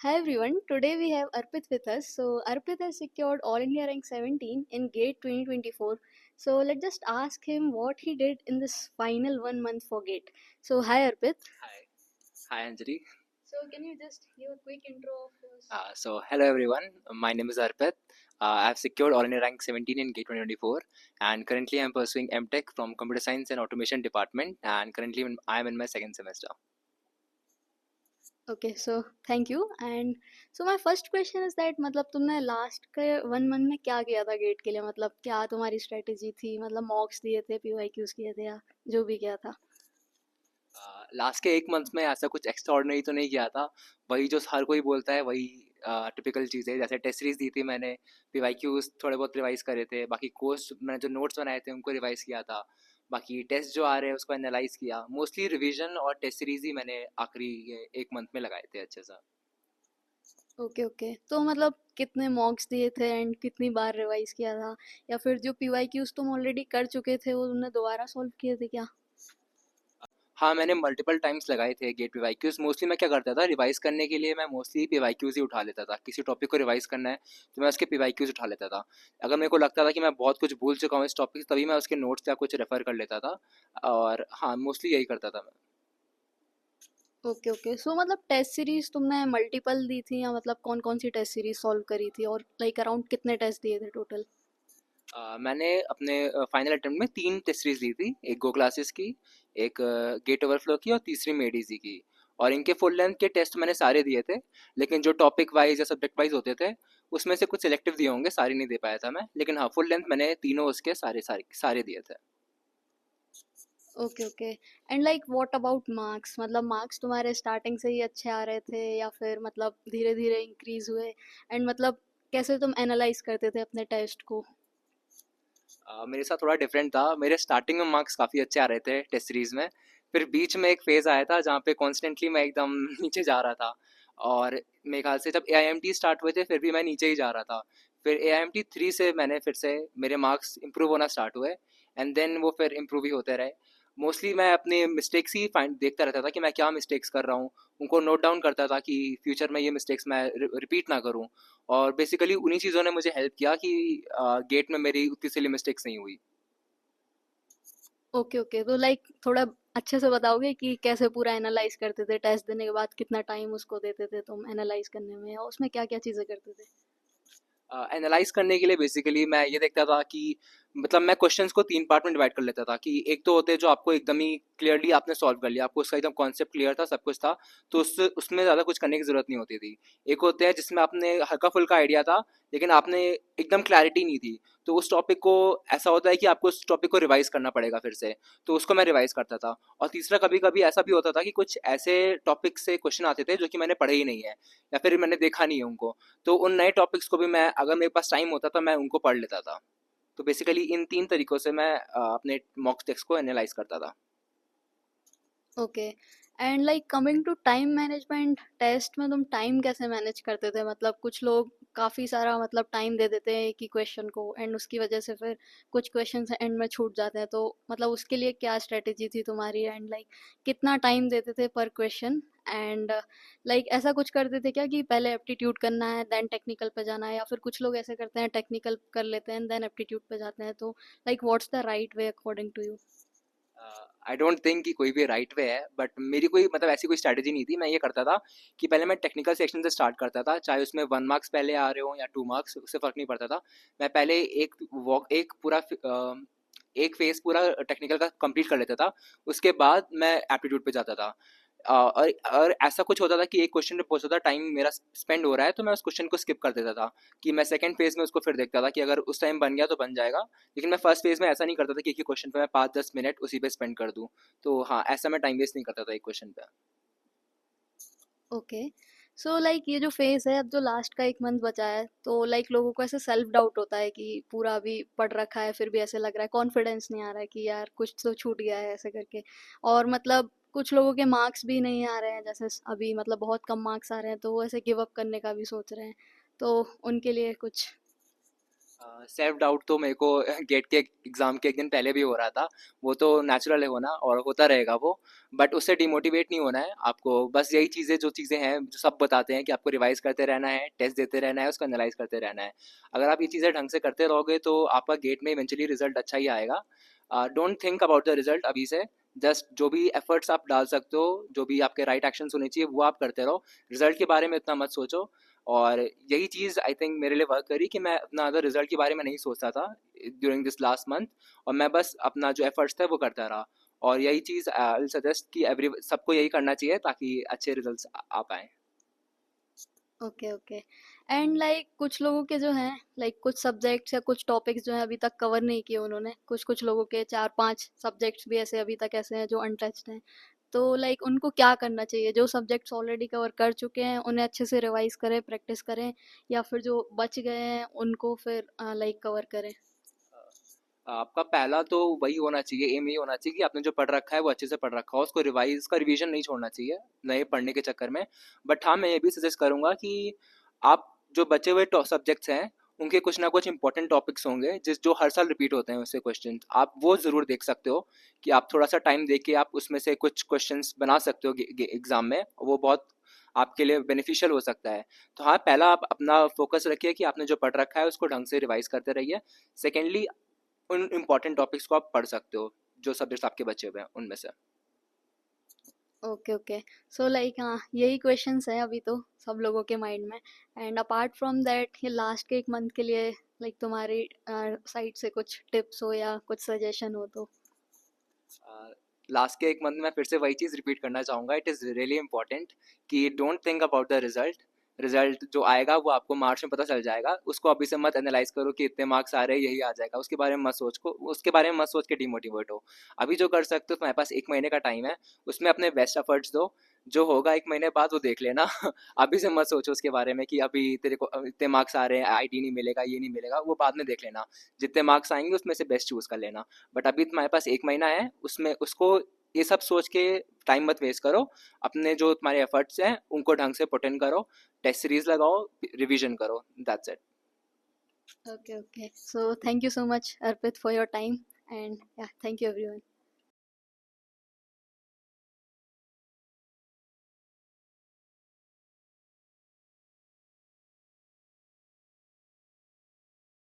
Hi everyone, today we have Arpit with us. So, Arpit has secured All India Rank 17 in GATE 2024. So, let's just ask him what he did in this final 1 month for GATE. So, hi Arpit. Hi. Hi, Anjali. So, can you just give a quick intro of yours? Hello everyone. My name is Arpit. I have secured All India Rank 17 in GATE 2024, and currently I'm pursuing MTech from Computer Science and Automation Department, and currently I am in my second semester. Okay, so thank you. And so my first question is that मतलब तुमने last के 1 month में क्या किया था gate के लिए, मतलब क्या तुम्हारी स्ट्रेटेजी थी, मतलब मॉक्स दिए थे, पीवाईक्यूज किए थे या जो भी किया था? लास्ट के 1 मंथ में ऐसा कुछ एक्स्ट्रा ऑर्डिनरी तो नहीं किया था। वही जो हर कोई बोलता है वही टिपिकल चीज़ें, जैसे टेस्ट सीरीज दी थी मैंने, पीवाईक्यूज थोड़े बहुत रिवाइज करे थे, बाकी कोर्स मैंने जो नोट्स बनाए थे उनको रिवाइज किया था, बाकी टेस्ट जो आ रहे हैं उसको एनालाइज किया। मोस्टली रिवीजन और टेस्ट सीरीज ही मैंने आखिरी ये 1 मंथ में लगाए थे अच्छे से। ओके ओके, तो मतलब कितने मॉक्स दिए थे एंड कितनी बार रिवाइज किया था, या फिर जो पीवाईक्यूज तुम ऑलरेडी कर चुके थे वो तुमने दोबारा सॉल्व किए थे क्या? हाँ, मैंने मल्टीपल टाइम्स लगाए थे गेट पीवाईक्यूज। मोस्टली मैं क्या करता था, रिवाइज करने के लिए मैं मोस्टली पीवाईक्यूज ही उठा लेता था। किसी टॉपिक को रिवाइज करना है तो मैं उसके पीवाईक्यूज उठा लेता था। अगर मेरे को लगता था कि मैं बहुत कुछ भूल चुका हूँ इस टॉपिक से, तभी मैं उसके नोट्स या कुछ रेफर कर लेता था। और हाँ, मोस्टली यही करता था मैं। ओके ओके, सो मतलब टेस्ट सीरीज तुमने मल्टीपल दी थी, या मतलब कौन कौन सी टेस्ट सीरीज सॉल्व करी थी, और लाइक अराउंड कितने टेस्ट दिए थे टोटल? मैंने अपने फाइनल अटेम्प्ट में 3 टेस्ट सीरीज दी थी। एक गो क्लासेस की, एक गेट ओवरफ्लो की और तीसरी मेड ईजी की। और इनके फुल लेंथ के टेस्ट मैंने सारे दिए थे, लेकिन जो टॉपिक वाइज या सब्जेक्ट वाइज होते थे उसमें से कुछ सिलेक्टिव दिए होंगे, सारे नहीं दे पाया था मैं। लेकिन हाँ, फुल लेंथ मैंने तीनों उसके सारे सारे सारे दिए थे। Okay okay, and like what about marks, मतलब मार्क्स तुम्हारे स्टार्टिंग से ही अच्छे आ रहे थे या फिर मतलब धीरे धीरे इंक्रीज हुए, एंड मतलब कैसे तुम एनालाइज करते थे अपने टेस्ट को? मेरे साथ थोड़ा डिफरेंट था। मेरे स्टार्टिंग में मार्क्स काफ़ी अच्छे आ रहे थे टेस्ट सीरीज़ में। फिर बीच में एक फ़ेज़ आया था जहाँ पे कॉन्स्टेंटली मैं एकदम नीचे जा रहा था। और मेरे ख्याल से जब AIMT स्टार्ट हुए थे फिर भी मैं नीचे ही जा रहा था। फिर AIMT 3 से मैंने फिर से मेरे मार्क्स इंप्रूव होना स्टार्ट हुए, एंड देन वो फिर इंप्रूव ही होते रहे। मोस्टली मैं अपने मिस्टेक्स ही फाइंड देखता रहता था कि मैं क्या मिस्टेक्स कर रहा हूँ, उनको नोट डाउन करता था कि फ्यूचर में ये मिस्टेक्स मैं रिपीट ना करूँ। और बेसिकली उन्हीं चीज़ों ने मुझे हेल्प किया कि गेट में मेरी उतनी सिली मिस्टेक्स नहीं हुई। ओके ओके, तो लाइक थोड़ा अच्छे से बताओगे कि कैसे पूरा एनालाइज करते थे, टेस्ट देने के बाद कितना टाइम उसको देते थे तुम एनालाइज करने में, और उसमें क्या क्या चीज़ें करते थे? एनालाइज करने के लिए बेसिकली मैं ये देखता था कि मतलब मैं क्वेश्चंस को 3 पार्ट में डिवाइड कर लेता था कि एक तो होते हैं जो आपको एकदम ही क्लियरली आपने सॉल्व कर लिया, आपको उसका एकदम कॉन्सेप्ट क्लियर था, सब कुछ था, तो उसमें ज़्यादा कुछ करने की ज़रूरत नहीं होती थी। एक होते हैं जिसमें आपने हल्का-फुल्का आइडिया था, लेकिन आपने एकदम क्लैरिटी नहीं थी, तो उस टॉपिक को ऐसा होता है कि आपको उस टॉपिक को रिवाइज़ करना पड़ेगा फिर से, तो उसको मैं रिवाइज़ करता था। और तीसरा, कभी-कभी ऐसा भी होता था कि कुछ ऐसे टॉपिक से क्वेश्चन आते थे जो कि मैंने पढ़े ही नहीं है या फिर मैंने देखा नहीं है उनको, तो उन नए टॉपिक्स को भी मैं, अगर मेरे पास टाइम होता तो मैं उनको पढ़ लेता था। तो बेसिकली इन 3 तरीकों से मैं अपने मॉक टेक्स्ट को एनालाइज करता था। Okay, and like coming to time management, test में तुम टाइम कैसे मैनेज करते थे? मतलब कुछ लोग काफ़ी सारा मतलब टाइम दे देते हैं एक ही क्वेश्चन को, एंड उसकी वजह से फिर कुछ क्वेश्चन एंड में छूट जाते हैं, तो मतलब उसके लिए क्या स्ट्रेटेजी थी तुम्हारी, एंड लाइक कितना टाइम देते थे पर क्वेश्चन? एंड लाइक ऐसा कुछ करते थे क्या कि पहले एप्टीट्यूड करना है देन टेक्निकल पे जाना है, या फिर कुछ लोग ऐसे करते हैं टेक्निकल कर लेते हैं देन एप्टीट्यूड पे जाते हैं, तो like what's the right way according to you? I don't think कि कोई भी राइट वे है, बट मेरी कोई मतलब ऐसी कोई स्ट्रैटेजी नहीं थी। मैं ये करता था कि पहले मैं टेक्निकल सेक्शन से स्टार्ट करता था, चाहे उसमें 1 मार्क्स पहले आ रहे हो या 2 मार्क्स, उससे फ़र्क नहीं पड़ता था। मैं पहले एक वॉक एक पूरा एक फेज पूरा टेक्निकल का कंप्लीट कर लेता था, उसके बाद मैं एप्टीट्यूड पे जाता था। और ऐसा कुछ होता था कि एक क्वेश्चन पे बहुत ज़्यादा टाइम मेरा स्पेंड हो रहा है, तो मैं उस क्वेश्चन को स्किप कर देता था कि मैं सेकंड फेज में उसको फिर देखता था कि अगर उस टाइम बन गया तो बन जाएगा। लेकिन मैं फर्स्ट फेज में ऐसा नहीं करता था कि एक ही क्वेश्चन पे मैं 5-10 मिनट उसी पे स्पेंड कर दूँ। तो हाँ, ऐसा मैं टाइम वेस्ट नहीं करता था एक क्वेश्चन पे। ओके, सो लाइक ये जो फेज है, अब जो लास्ट का 1 मंथ बचा है, तो लाइक लोगों को ऐसे सेल्फ डाउट होता है कि पूरा अभी पढ़ रखा है फिर भी ऐसे लग रहा है, कॉन्फिडेंस नहीं आ रहा है कि यार कुछ तो छूट गया है ऐसे करके, और मतलब कुछ लोगों के मार्क्स भी नहीं आ रहे हैं, जैसे अभी मतलब बहुत कम मार्क्स आ रहे हैं, तो वो ऐसे गिव अप करने का भी सोच रहे हैं, तो उनके लिए कुछ? सेल्फ डाउट तो मेरे को गेट के एग्ज़ाम के एक दिन पहले भी हो रहा था। वो तो नेचुरल है होना और होता रहेगा वो। बट उससे डिमोटिवेट नहीं होना है आपको। बस यही चीज़ें जो चीज़ें हैं जो सब बताते हैं कि आपको रिवाइज करते रहना है, टेस्ट देते रहना है, उसको एनालाइज करते रहना है। अगर आप ये चीज़ें ढंग से करते रहोगे तो आपका गेट में इवेंचुअली रिजल्ट अच्छा ही आएगा। Don't think about the result अभी से। जस्ट जो भी एफर्ट्स आप डाल सकते हो, जो भी आपके राइट एक्शंस होने चाहिए वो आप करते रहो। रिजल्ट के बारे में इतना मत सोचो। और यही चीज़ आई थिंक मेरे लिए वर्क करी कि मैं अपना अदर रिजल्ट के बारे में नहीं सोचता था ड्यूरिंग दिस लास्ट मंथ। और मैं बस अपना जो एफर्ट्स थे वो करता रहा। और यही चीज़ आई विल सजेस्ट कि एवरी सबको यही करना चाहिए ताकि अच्छे रिजल्ट्स आ पाएँ। Okay okay. एंड लाइक कुछ लोगों के जो हैं, लाइक कुछ सब्जेक्ट्स या कुछ टॉपिक्स जो हैं अभी तक कवर नहीं किए उन्होंने, कुछ कुछ लोगों के चार पांच सब्जेक्ट्स भी ऐसे अभी तक ऐसे हैं जो अनटच्ड हैं। तो लाइक उनको क्या करना चाहिए? जो सब्जेक्ट्स ऑलरेडी कवर कर चुके हैं उन्हें अच्छे से रिवाइज करें, प्रैक्टिस करें, या फिर जो बच गए हैं उनको फिर लाइक कवर करें? आपका पहला तो वही होना चाहिए, एम यही होना चाहिए कि आपने जो पढ़ रखा है वो अच्छे से पढ़ रखा हो, उसको रिवाइज का रिवीजन नहीं छोड़ना चाहिए नए पढ़ने के चक्कर में। बट हाँ, मैं ये भी सजेस्ट करूँगा कि आप जो बचे हुए सब्जेक्ट्स हैं उनके कुछ ना कुछ इंपॉर्टेंट टॉपिक्स होंगे जिस जो हर साल रिपीट होते हैं उससे क्वेश्चन, आप वो ज़रूर देख सकते हो। कि आप थोड़ा सा टाइम दे के आप उसमें से कुछ क्वेश्चंस बना सकते हो एग्जाम में, वो बहुत आपके लिए बेनिफिशियल हो सकता है। तो हाँ, पहला आप अपना फोकस रखिए कि आपने जो पढ़ रखा है उसको ढंग से रिवाइज करते रहिए। सेकेंडली, उन इम्पोर्टेंट टॉपिक्स को आप पढ़ सकते हो जो सब्जेक्ट्स आपके बचे हुए हैं उनमें से। Okay okay. सो लाइक हाँ, यही क्वेश्चंस हैं अभी तो सब लोगों के माइंड में। एंड अपार्ट फ्रॉम दैट, ये लास्ट के एक मंथ के लिए लाइक तुम्हारी साइड से कुछ टिप्स हो या कुछ सजेशन हो तो? लास्ट के एक मंथ में फिर से वही चीज़ रिपीट करना चाहूँगा, इट इज़ रियली इंपॉर्टेंट कि don't think about the result. Result जो आएगा वो आपको मार्च में पता चल जाएगा, उसको अभी से मत एनालाइज करो कि इतने मार्क्स आ रहे हैं यही आ जाएगा, उसके बारे में मत सोच को उसके बारे में मत सोच के डिमोटिवेट हो। अभी जो कर सकते हो, तुम्हारे पास एक महीने का टाइम है, उसमें अपने बेस्ट एफर्ट्स दो। जो होगा एक महीने बाद वो देख लेना। अभी से मत सोचो उसके बारे में कि अभी तेरे को इतने मार्क्स आ रहे हैं, आईटी नहीं मिलेगा, ये नहीं मिलेगा, वो बाद में देख लेना। जितने मार्क्स आएंगे उसमें से बेस्ट चूज कर लेना। बट अभी तुम्हारे पास एक महीना है, उसमें उसको ये सब सोच के टाइम मत वेस्ट करो। अपने जो तुम्हारे एफर्ट्स हैं उनको ढंग से पुट इन करो, टेस्ट सीरीज लगाओ, रिवीजन करो, that's it. Okay okay. So thank you so much Arpit for your time, and या थैंक यू एवरीवन।